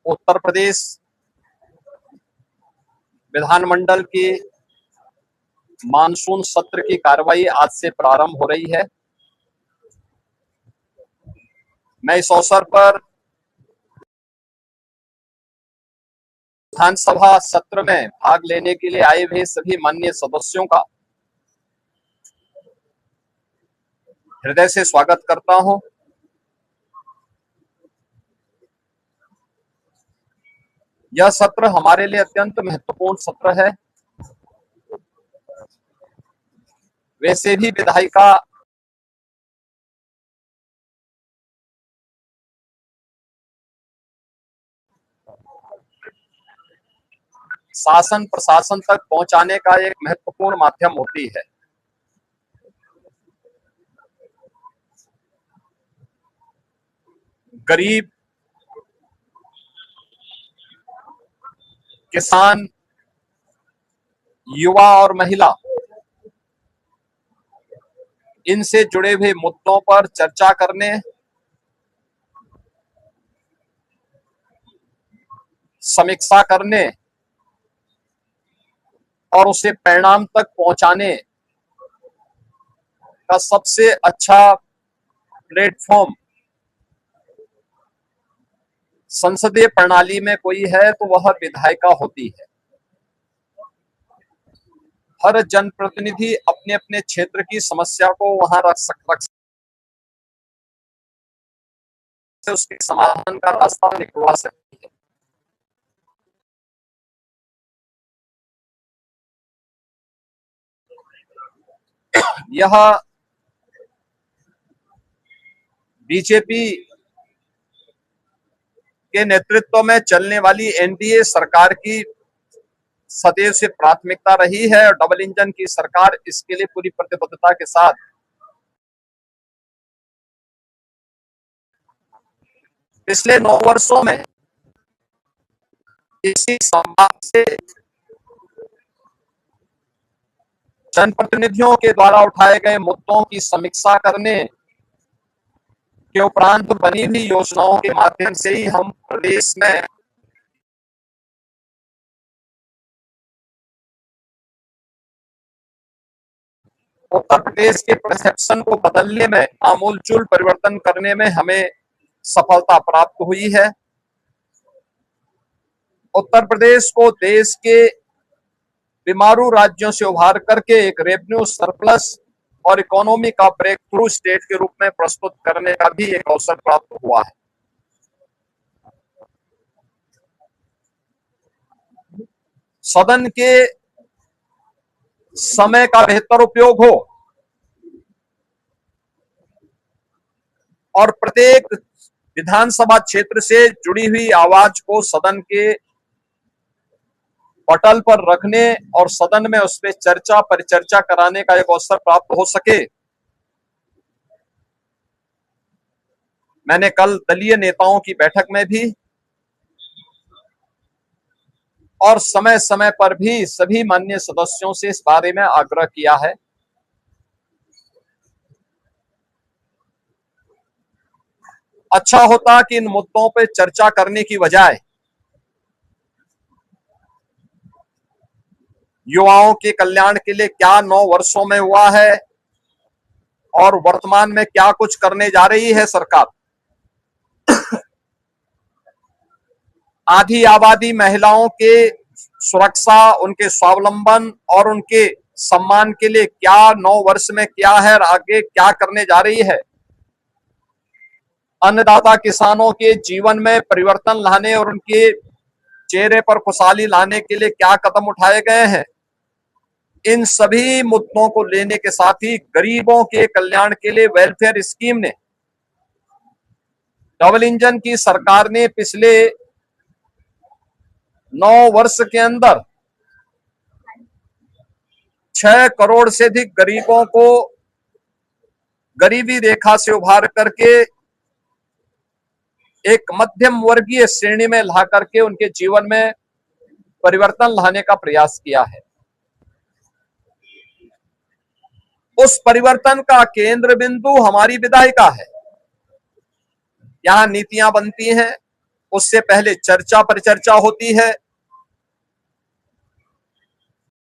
उत्तर प्रदेश विधानमंडल की मानसून सत्र की कार्रवाई आज से प्रारंभ हो रही है। मैं इस अवसर पर विधानसभा सत्र में भाग लेने के लिए आए हुए सभी माननीय सदस्यों का हृदय से स्वागत करता हूं। यह सत्र हमारे लिए अत्यंत महत्वपूर्ण सत्र है। वैसे भी विधायिका शासन प्रशासन तक पहुंचाने का एक महत्वपूर्ण माध्यम होती है। गरीब, किसान, युवा और महिला, इनसे जुड़े हुए मुद्दों पर चर्चा करने, समीक्षा करने और उसे परिणाम तक पहुंचाने का सबसे अच्छा प्लेटफॉर्म संसदीय प्रणाली में कोई है तो वह विधायिका होती है। हर जनप्रतिनिधि अपने अपने क्षेत्र की समस्या को वहां रख सकते, उसके समाधान का रास्ता निकलवा सकती है। यह बीजेपी के नेतृत्व में चलने वाली एनडीए सरकार की सदैव से प्राथमिकता रही है और डबल इंजन की सरकार इसके लिए पूरी प्रतिबद्धता के साथ पिछले 9 वर्षों में इसी संवाद से जनप्रतिनिधियों के द्वारा उठाए गए मुद्दों की समीक्षा करने के उपरांत बनी हुई योजनाओं के माध्यम से ही हम प्रदेश में उत्तर प्रदेश के परसेप्शन को बदलने में, आमूलचूल परिवर्तन करने में हमें सफलता प्राप्त हुई है। उत्तर प्रदेश को देश के बीमारू राज्यों से उभार करके एक रेवेन्यू सरप्लस और इकोनॉमी का ब्रेक थ्रू स्टेट के रूप में प्रस्तुत करने का भी एक अवसर प्राप्त हुआ है। सदन के समय का बेहतर उपयोग हो और प्रत्येक विधानसभा क्षेत्र से जुड़ी हुई आवाज को सदन के पटल पर रखने और सदन में उस पर चर्चा परिचर्चा कराने का एक अवसर प्राप्त हो सके। मैंने कल दलीय नेताओं की बैठक में भी और समय समय पर भी सभी माननीय सदस्यों से इस बारे में आग्रह किया है। अच्छा होता कि इन मुद्दों पर चर्चा करने की बजाय युवाओं के कल्याण के लिए क्या 9 वर्षों में हुआ है और वर्तमान में क्या कुछ करने जा रही है सरकार। आधी आबादी महिलाओं के सुरक्षा, उनके स्वावलंबन और उनके सम्मान के लिए क्या 9 वर्ष में क्या है और आगे क्या करने जा रही है। अन्नदाता किसानों के जीवन में परिवर्तन लाने और उनके चेहरे पर खुशहाली लाने के लिए क्या कदम उठाए गए हैं। इन सभी मुद्दों को लेने के साथ ही गरीबों के कल्याण के लिए वेलफेयर स्कीम ने, डबल इंजन की सरकार ने पिछले 9 वर्ष के अंदर 6 करोड़ से अधिक गरीबों को गरीबी रेखा से उभार करके एक मध्यम वर्गीय श्रेणी में ला करके उनके जीवन में परिवर्तन लाने का प्रयास किया है। उस परिवर्तन का केंद्र बिंदु हमारी विधायिका है। यहां नीतियां बनती हैं, उससे पहले चर्चा पर चर्चा होती है,